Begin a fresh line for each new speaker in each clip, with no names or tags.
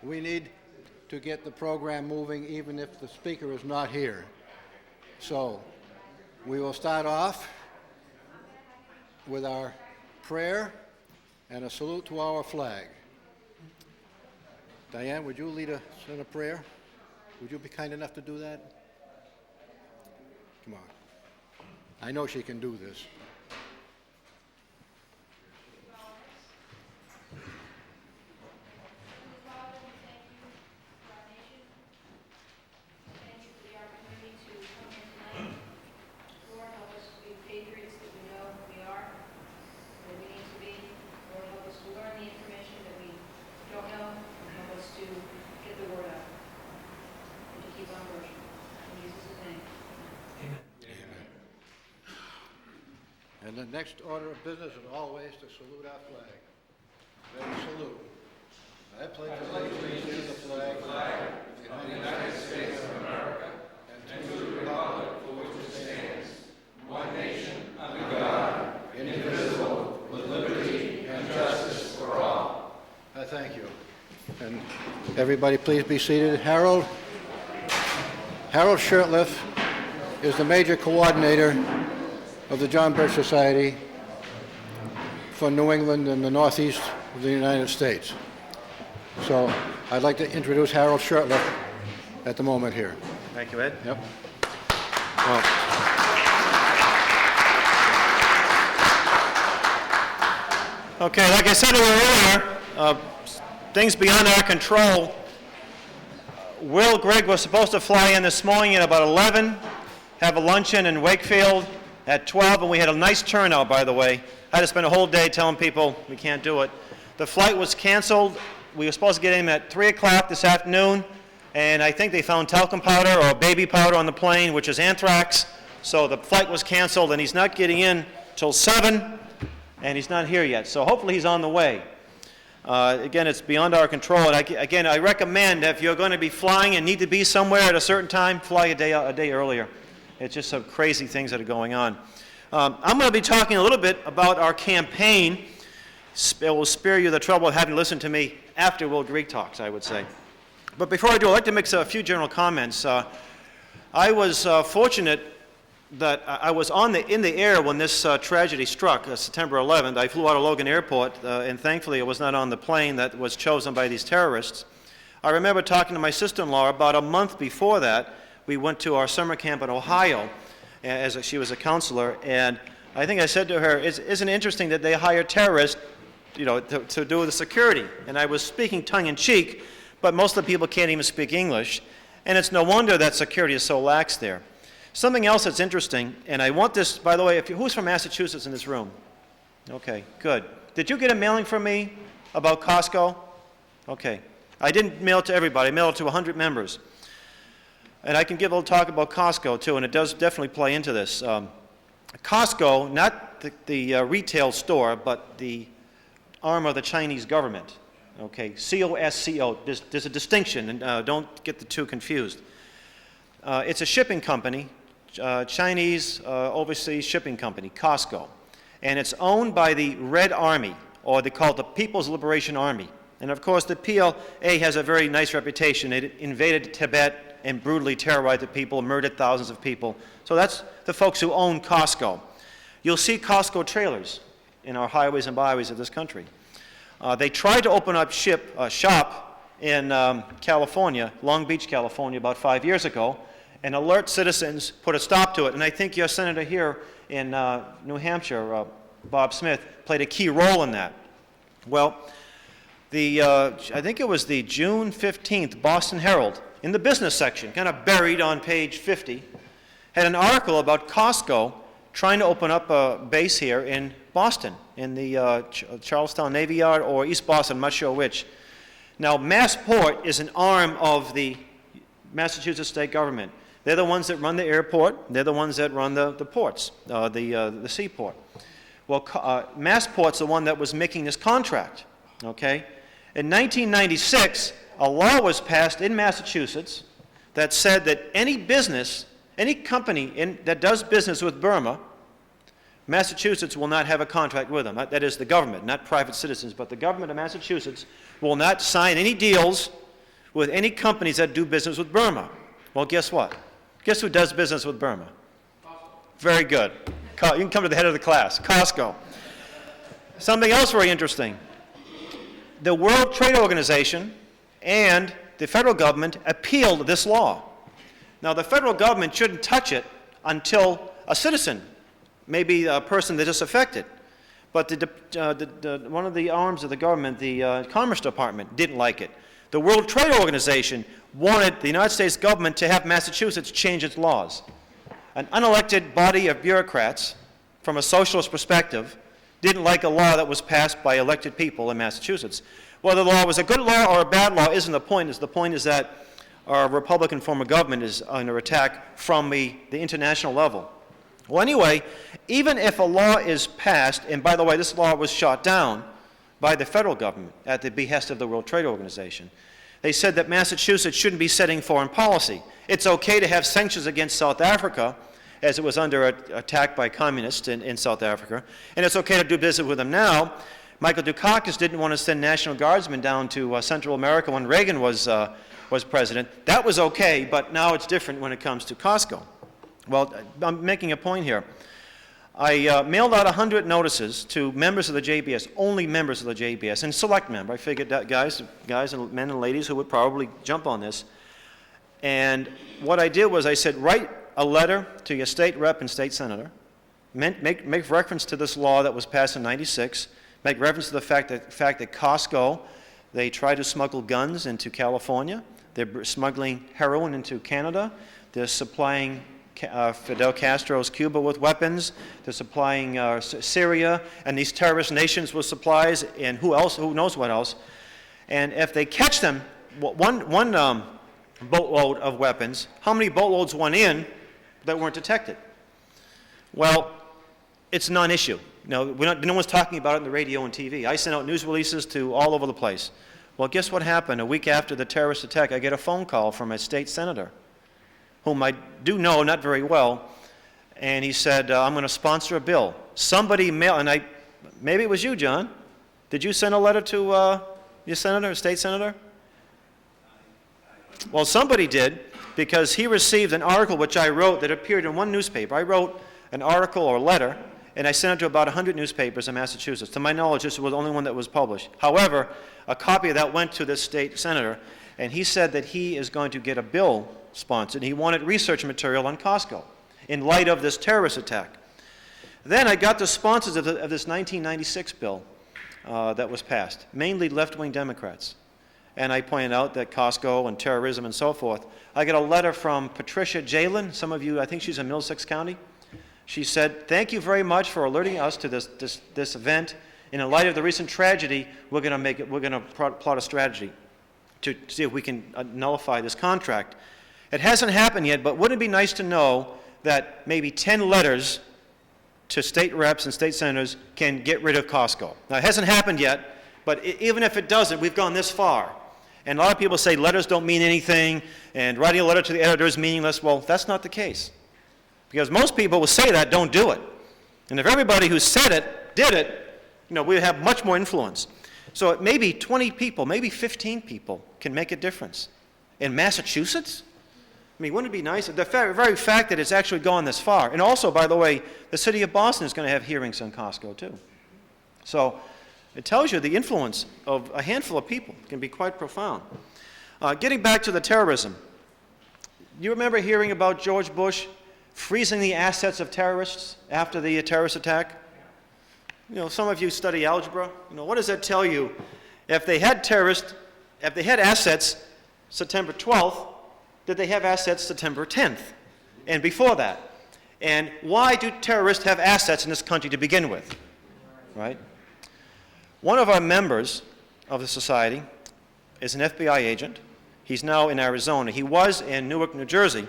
we need to get the program moving even if the speaker is not here. So we will start off with our prayer and a salute to our flag. Diane, would you lead us in a prayer? Would you be kind enough to do that? Come on. I know she can do this. And the next order of business is always to salute our flag. Ready, salute. I pledge allegiance to the flag of the United States of America and to the republic for which it stands, one nation, under God, indivisible, with liberty and justice for all. I thank you. And everybody please be seated. Harold Shirtliff is the major coordinator of the John Birch Society for New England and the Northeast of the United States. So I'd like to introduce Harold Shirtliff at the moment here.
Thank you, Ed.
Yep.
Okay, like I said a little earlier, things beyond our control. Grigg was supposed to fly in this morning at about 11, have a luncheon in Wakefield at 12, and we had a nice turnout, by the way. I had to spend a whole day telling people we can't do it. The flight was canceled. We were supposed to get in at 3 o'clock this afternoon, and I think they found talcum powder or baby powder on the plane, which is anthrax, so the flight was canceled, and he's not getting in till 7, and he's not here yet. So hopefully he's on the way. Again, it's beyond our control, and I recommend that if you're going to be flying and need to be somewhere at a certain time, fly a day earlier. It's just some crazy things that are going on. I'm going to be talking a little bit about our campaign. It will spare you the trouble of having to listen to me after Grigg talks, I would say. But before I do, I'd like to make a few general comments. I was fortunate that I was in the air when this tragedy struck, September 11th. I flew out of Logan Airport, and thankfully I was not on the plane that was chosen by these terrorists. I remember talking to my sister-in-law about a month before that. We went to our summer camp in Ohio, she was a counselor, and I think I said to her, isn't it interesting that they hire terrorists, to do the security? And I was speaking tongue-in-cheek, but most of the people can't even speak English, and it's no wonder that security is so lax there. Something else that's interesting, and I want this, by the way, who's from Massachusetts in this room? Okay, good. Did you get a mailing from me about Costco? Okay. I didn't mail it to everybody. I mailed it to 100 members. And I can give a little talk about Costco, too, and it does definitely play into this. Costco, not the retail store, but the arm of the Chinese government. Okay, C-O-S-C-O. There's a distinction, and don't get the two confused. It's a shipping company, Chinese overseas shipping company, Costco. And it's owned by the Red Army, or they call it the People's Liberation Army. And of course, the PLA has a very nice reputation. It invaded Tibet and brutally terrorized the people, murdered thousands of people. So that's the folks who own Costco. You'll see Costco trailers in our highways and byways of this country. They tried to open up shop in California, Long Beach, California, about 5 years ago, and alert citizens put a stop to it. And I think your senator here in New Hampshire, Bob Smith, played a key role in that. Well, I think it was the June 15th Boston Herald, in the business section, kind of buried on page 50, had an article about Costco trying to open up a base here in Boston, in the Charlestown Navy Yard or East Boston, I'm not sure which. Now, Massport is an arm of the Massachusetts state government. They're the ones that run the airport. They're the ones that run the ports, the seaport. Well, Massport's the one that was making this contract, okay? In 1996, a law was passed in Massachusetts that said that any business, any company that does business with Burma, Massachusetts will not have a contract with them. That is the government, not private citizens, but the government of Massachusetts will not sign any deals with any companies that do business with Burma. Well, guess what? Guess who does business with Burma? Very good. You can come to the head of the class, Costco. Something else very interesting. The World Trade Organization and the federal government appealed this law. Now, the federal government shouldn't touch it until a citizen, maybe a person that is affected. But one of the arms of the government, the Commerce Department, didn't like it. The World Trade Organization wanted the United States government to have Massachusetts change its laws. An unelected body of bureaucrats, from a socialist perspective, didn't like a law that was passed by elected people in Massachusetts. Whether the law was a good law or a bad law isn't the point. The point is that our Republican form of government is under attack from the international level. Well, anyway, even if a law is passed, and by the way, this law was shot down by the federal government at the behest of the World Trade Organization. They said that Massachusetts shouldn't be setting foreign policy. It's okay to have sanctions against South Africa, as it was under attack by communists in South Africa, and it's okay to do business with them now. Michael Dukakis didn't want to send National Guardsmen down to Central America when Reagan was president. That was okay, but now it's different when it comes to Costco. Well, I'm making a point here. I mailed out 100 notices to members of the JBS, only members of the JBS, and select member. I figured that guys and men and ladies who would probably jump on this. And what I did was I said, write a letter to your state rep and state senator, make reference to this law that was passed in '96, make reference to the fact that Costco, they try to smuggle guns into California, they're smuggling heroin into Canada, they're supplying Fidel Castro's Cuba with weapons, they're supplying Syria and these terrorist nations with supplies, and who knows what else. And if they catch them, one boatload of weapons, how many boatloads went in that weren't detected? Well, it's a non-issue. No one's talking about it on the radio and TV. I sent out news releases to all over the place. Well, guess what happened? A week after the terrorist attack, I get a phone call from a state senator, whom I do know not very well, and he said, I'm going to sponsor a bill. Somebody mailed, and maybe it was you, John. Did you send a letter to your senator, state senator? Well, somebody did, because he received an article which I wrote that appeared in one newspaper. I wrote an article or letter, and I sent it to about 100 newspapers in Massachusetts. To my knowledge, this was the only one that was published. However, a copy of that went to this state senator, and he said that he is going to get a bill sponsored. He wanted research material on Costco in light of this terrorist attack. Then I got the sponsors of this 1996 bill that was passed, mainly left-wing Democrats. And I pointed out that Costco and terrorism and so forth. I got a letter from Patricia Jalen. Some of you, I think she's in Middlesex County. She said, thank you very much for alerting us to this event. And in light of the recent tragedy, we're going to plot a strategy to see if we can nullify this contract. It hasn't happened yet, but wouldn't it be nice to know that maybe 10 letters to state reps and state senators can get rid of Costco? Now, it hasn't happened yet, but even if it doesn't, we've gone this far. And a lot of people say letters don't mean anything, and writing a letter to the editor is meaningless. Well, that's not the case. Because most people who say that don't do it. And if everybody who said it did it, we would have much more influence. So maybe 20 people, maybe 15 people can make a difference. In Massachusetts? I mean, wouldn't it be nice? The very fact that it's actually gone this far. And also, by the way, the city of Boston is going to have hearings on Costco, too. So it tells you the influence of a handful of people can be quite profound. Getting back to the terrorism. You remember hearing about George Bush freezing the assets of terrorists after the terrorist attack? Some of you study algebra. What does that tell you? If they had assets September 12th, did they have assets September 10th and before that? And why do terrorists have assets in this country to begin with? Right? One of our members of the society is an FBI agent. He's now in Arizona. He was in Newark, New Jersey.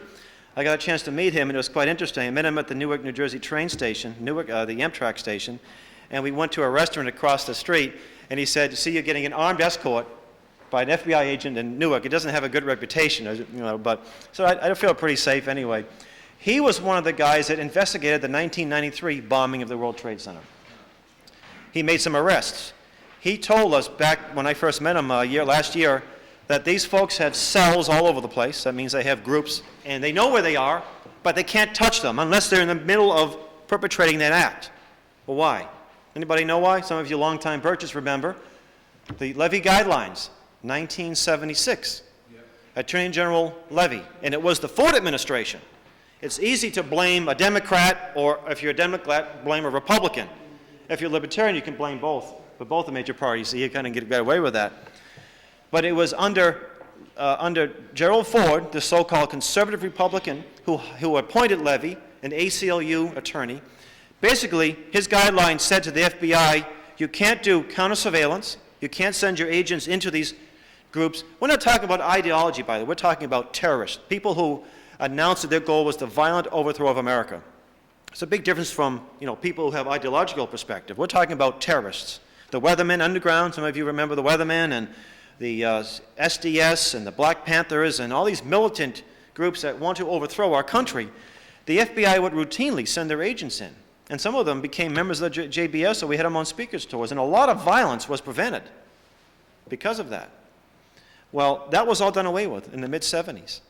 I got a chance to meet him, and it was quite interesting. I met him at the Newark, New Jersey train station, the Amtrak station, and we went to a restaurant across the street, and he said, see, you're getting an armed escort by an FBI agent in Newark. It doesn't have a good reputation, but so I feel pretty safe anyway. He was one of the guys that investigated the 1993 bombing of the World Trade Center. He made some arrests. He told us back when I first met him last year that these folks have cells all over the place. That means they have groups, and they know where they are, but they can't touch them unless they're in the middle of perpetrating that act. Well, why? Anybody know why? Some of you longtime Burgess remember. The Levy Guidelines, 1976. Yep. Attorney General Levy, and it was the Ford administration. It's easy to blame a Democrat, or if you're a Democrat, blame a Republican. If you're Libertarian, you can blame both, but both the major parties, so you kind of get away with that. But it was under Gerald Ford, the so-called conservative Republican, who appointed Levy, an ACLU attorney. Basically, his guidelines said to the FBI, you can't do counter-surveillance, you can't send your agents into these groups. We're not talking about ideology, by the way. We're talking about terrorists, people who announced that their goal was the violent overthrow of America. It's a big difference from, people who have ideological perspective. We're talking about terrorists. The Weathermen Underground, some of you remember the Weathermen, and the SDS and the Black Panthers and all these militant groups that want to overthrow our country. The FBI would routinely send their agents in. And some of them became members of the JBS, so we had them on speakers tours. And a lot of violence was prevented because of that. Well, that was all done away with in the mid-'70s.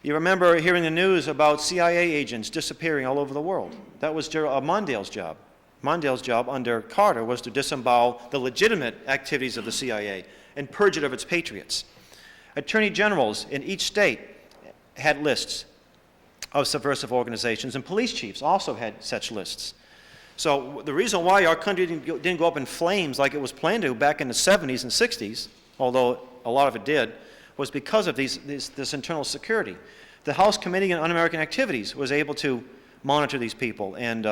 You remember hearing the news about CIA agents disappearing all over the world. That was Mondale's job. Mondale's job under Carter was to disembowel the legitimate activities of the CIA and purge it of its patriots. Attorney generals in each state had lists of subversive organizations, and police chiefs also had such lists. So the reason why our country didn't go up in flames like it was planned to back in the 70s and 60s, although a lot of it did, was because of this internal security. The House Committee on Un-American Activities was able to monitor these people and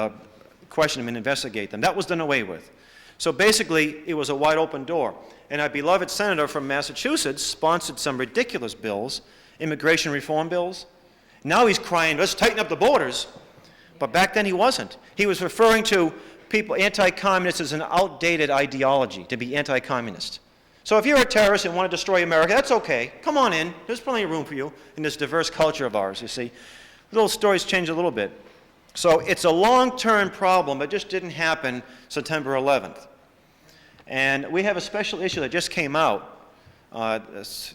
question them and investigate them. That was done away with. So basically, it was a wide open door. And our beloved senator from Massachusetts sponsored some ridiculous bills, immigration reform bills. Now he's crying, let's tighten up the borders. But back then he wasn't. He was referring to people, anti-communists, as an outdated ideology, to be anti-communist. So if you're a terrorist and want to destroy America, that's okay. Come on in. There's plenty of room for you in this diverse culture of ours, you see. Little stories change a little bit. So it's a long-term problem. It just didn't happen September 11th. And we have a special issue that just came out.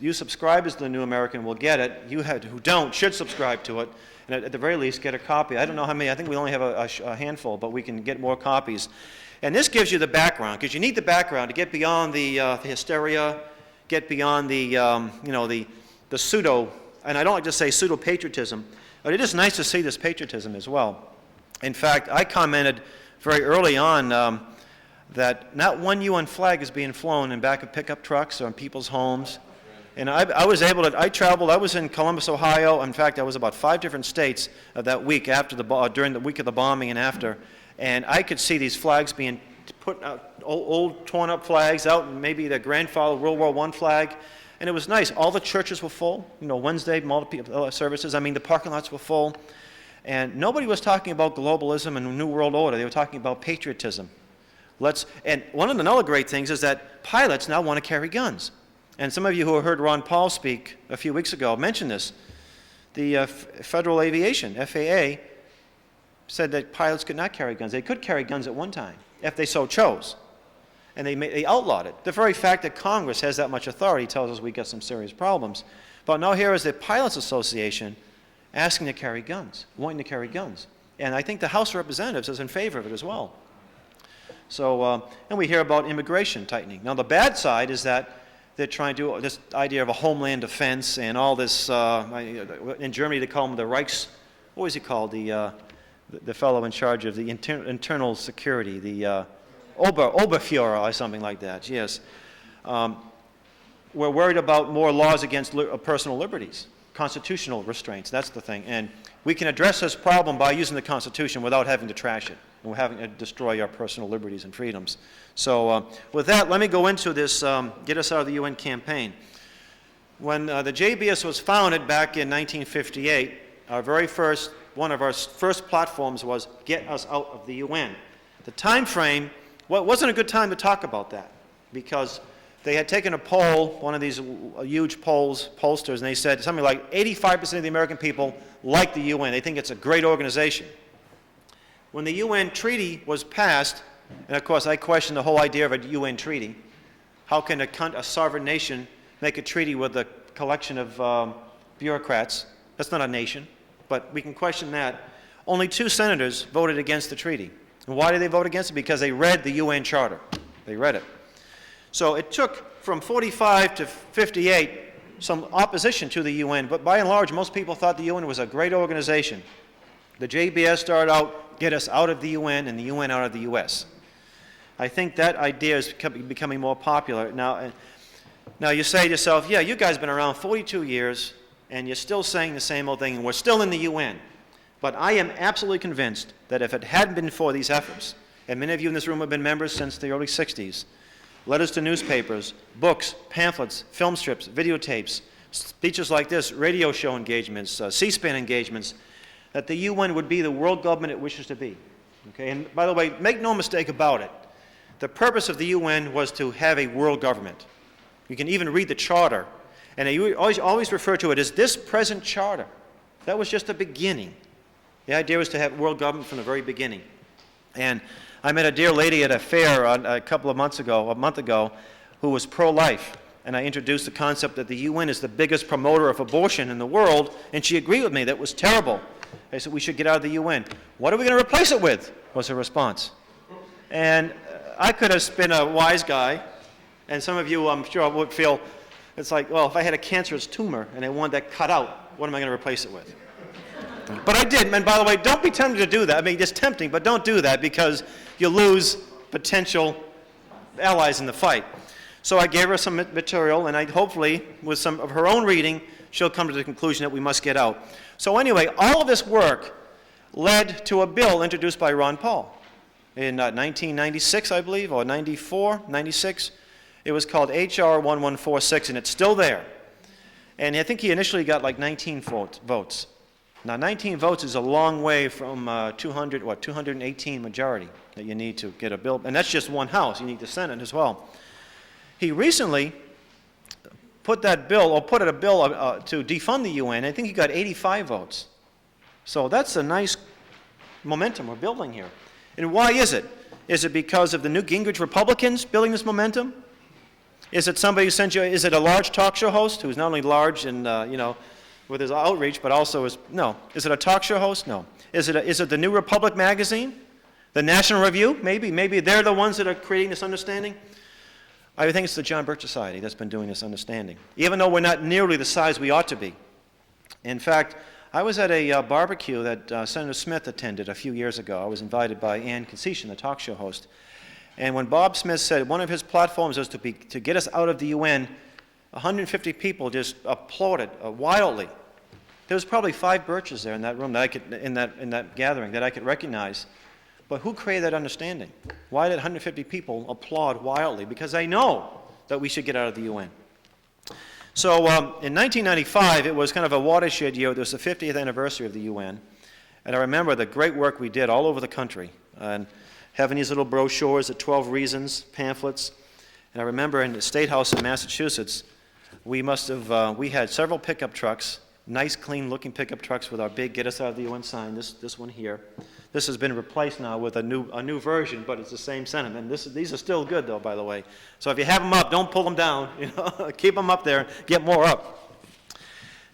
You subscribers to the New American will get it. You who don't should subscribe to it. And at the very least, get a copy. I don't know how many. I think we only have a handful, but we can get more copies. And this gives you the background, because you need the background to get beyond the hysteria, get beyond the pseudo, and I don't like to say pseudo-patriotism, but it is nice to see this patriotism as well. In fact, I commented very early on that not one UN flag is being flown in back of pickup trucks or in people's homes. And I traveled, I was in Columbus, Ohio. In fact, I was about 5 different states that week during the week of the bombing and after. And I could see these flags being put out, old torn up flags out, and maybe the grandfather World War I flag. And it was nice. All the churches were full. Wednesday, multiple services. I mean, the parking lots were full. And nobody was talking about globalism and New World Order. They were talking about patriotism. And one of the other great things is that pilots now want to carry guns. And some of you who heard Ron Paul speak a few weeks ago mentioned this. The Federal Aviation, FAA, said that pilots could not carry guns. They could carry guns at one time, if they so chose. And they outlawed it. The very fact that Congress has that much authority tells us we got some serious problems. But now here is the Pilots Association asking to carry guns, wanting to carry guns. And I think the House of Representatives is in favor of it as well. So, and we hear about immigration tightening. Now the bad side is that they're trying to do this idea of a homeland defense and all this, in Germany they call them the Reichs, what was he called, the fellow in charge of the internal security, the Oberfuhrer or something like that, yes. We're worried about more laws against personal liberties, constitutional restraints, that's the thing. And we can address this problem by using the Constitution without having to trash it, and having to destroy our personal liberties and freedoms. So with that, let me go into this, get us out of the UN campaign. When the JBS was founded back in 1958, one of our first platforms was get us out of the UN. The time frame, well, it wasn't a good time to talk about that, because they had taken a poll, one of these huge pollsters, and they said something like 85% of the American people like the UN. They think it's a great organization. When the UN treaty was passed, and of course I question the whole idea of a UN treaty. How can a sovereign nation make a treaty with a collection of bureaucrats. That's not a nation, but we can question that. Only 2 senators voted against the treaty. And why did they vote against it? Because they read the UN Charter. They read it. So it took from 45 to 58 some opposition to the UN, but by and large, most people thought the UN was a great organization. The JBS started out, get us out of the UN, and the UN out of the US. I think that idea is becoming more popular. Now you say to yourself, yeah, you guys have been around 42 years, and you're still saying the same old thing, and we're still in the UN. But I am absolutely convinced that if it hadn't been for these efforts, and many of you in this room have been members since the early 60s, letters to newspapers, books, pamphlets, film strips, videotapes, speeches like this, radio show engagements, C-SPAN engagements, that the UN would be the world government it wishes to be. Okay? And by the way, make no mistake about it. The purpose of the UN was to have a world government. You can even read the charter, and they always refer to it as this present charter. That was just the beginning. The idea was to have world government from the very beginning. And I met a dear lady at a fair a month ago, who was pro-life. And I introduced the concept that the UN is the biggest promoter of abortion in the world, and she agreed with me. That was terrible. I said, we should get out of the UN. What are we going to replace it with? Was her response. And I could have been a wise guy, and some of you, I'm sure, would feel, it's like, well, if I had a cancerous tumor and I wanted that cut out, what am I going to replace it with? But I did, and by the way, don't be tempted to do that. I mean, it's tempting, but don't do that because you lose potential allies in the fight. So I gave her some material, and hopefully, with some of her own reading, she'll come to the conclusion that we must get out. So anyway, all of this work led to a bill introduced by Ron Paul in 1996, I believe, or 94, 96. It was called H.R. 1146, and it's still there. And I think he initially got like 19 votes. Now, 19 votes is a long way from 218 majority that you need to get a bill. And that's just one house. You need the Senate as well. He recently put a bill to defund the UN. I think he got 85 votes. So that's a nice momentum we're building here. And why is it? Is it because of the Newt Gingrich Republicans building this momentum? Is it somebody who sent you, is it a large talk show host who's not only large and, with his outreach, but also no. Is it a talk show host? No. Is it the New Republic magazine? The National Review? Maybe they're the ones that are creating this understanding? I think it's the John Birch Society that's been doing this understanding, even though we're not nearly the size we ought to be. In fact, I was at a barbecue that Senator Smith attended a few years ago. I was invited by Ann Concession, the talk show host. And when Bob Smith said one of his platforms was to get us out of the UN, 150 people just applauded wildly. There was probably 5 Birches there in that room in that gathering that I could recognize. But who created that understanding? Why did 150 people applaud wildly? Because they know that we should get out of the UN. So in 1995, it was kind of a watershed year. It was the 50th anniversary of the UN. And I remember the great work we did all over the country, and having these little brochures, the 12 Reasons, pamphlets. And I remember in the State House in Massachusetts, we had several pickup trucks, nice, clean-looking pickup trucks with our big "Get Us Out of the UN" sign. This one here. This has been replaced now with a new version, but it's the same sentiment. These are still good, though, by the way. So if you have them up, don't pull them down. Keep them up there. Get more up.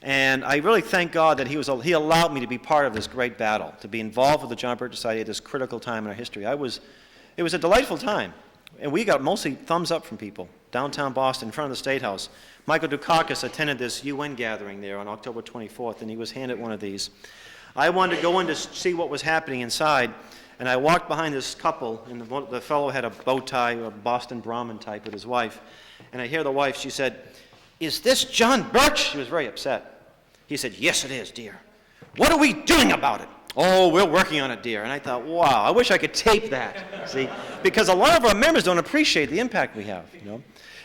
And I really thank God that He allowed me to be part of this great battle, to be involved with the John Birch Society at this critical time in our history. It was a delightful time, and we got mostly thumbs up from people. Downtown Boston, in front of the State House. Michael Dukakis attended this UN gathering there on October 24th, and he was handed one of these. I wanted to go in to see what was happening inside, and I walked behind this couple, and the fellow had a bow tie, a Boston Brahmin type with his wife, and I hear the wife, she said, "Is this John Birch?" She was very upset. He said, "Yes, it is, dear." "What are we doing about it?" "Oh, we're working on it, dear." And I thought, wow, I wish I could tape that, see? Because a lot of our members don't appreciate the impact we have,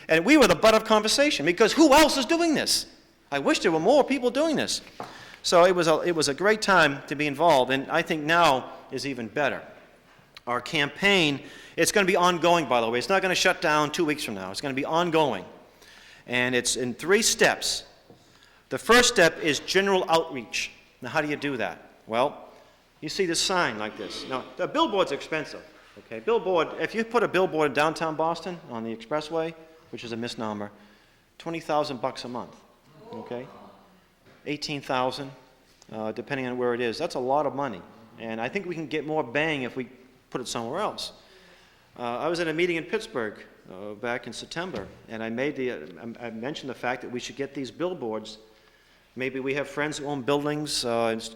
And we were the butt of conversation, because who else is doing this? I wish there were more people doing this. So it was a great time to be involved, and I think now is even better. Our campaign, it's going to be ongoing, by the way. It's not going to shut down 2 weeks from now. It's going to be ongoing. And it's in 3 steps. The first step is general outreach. Now, how do you do that? Well, you see this sign like this. Now, the billboard's expensive. Okay, if you put a billboard in downtown Boston on the expressway, which is a misnomer, $20,000 a month, okay? 18,000, depending on where it is. That's a lot of money, and I think we can get more bang if we put it somewhere else. I was at a meeting in Pittsburgh back in September, and I mentioned the fact that we should get these billboards. Maybe we have friends who own buildings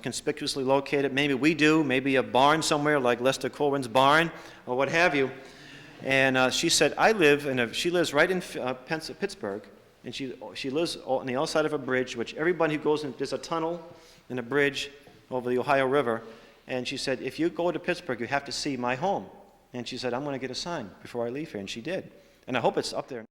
conspicuously located. Maybe we do. Maybe a barn somewhere like Lester Colwyn's barn or what have you. And she said, she lives right in Pittsburgh, and she lives on the other side of a bridge, which everybody who goes in, there's a tunnel and a bridge over the Ohio River. And she said, if you go to Pittsburgh, you have to see my home. And she said, I'm going to get a sign before I leave here. And she did. And I hope it's up there.